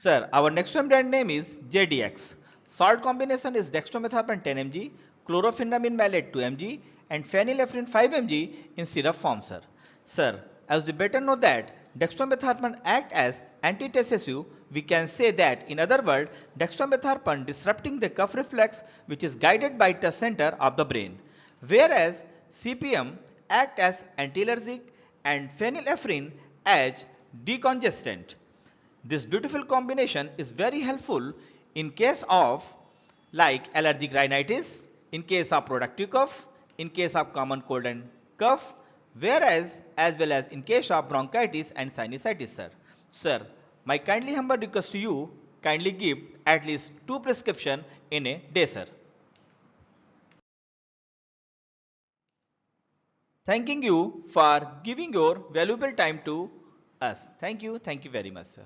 Sir, our next one brand name is JDX. Salt combination is dextromethorphan 10 mg, chlorpheniramine malate 2 mg, and phenylephrine 5 mg in syrup form, sir. Sir, as we better know that dextromethorphan act as antitussive, we can say that in other words, dextromethorphan disrupting the cough reflex which is guided by the center of the brain, whereas CPM act as antiallergic and phenylephrine as decongestant. This beautiful combination is very helpful in case of like allergic rhinitis, in case of productive cough, in case of common cold and cough, whereas as well as in case of bronchitis and sinusitis, sir. Sir, my kindly humble request to you, kindly give at least 2 prescription in a day, sir. Thanking you for giving your valuable time to us. Thank you very much, sir.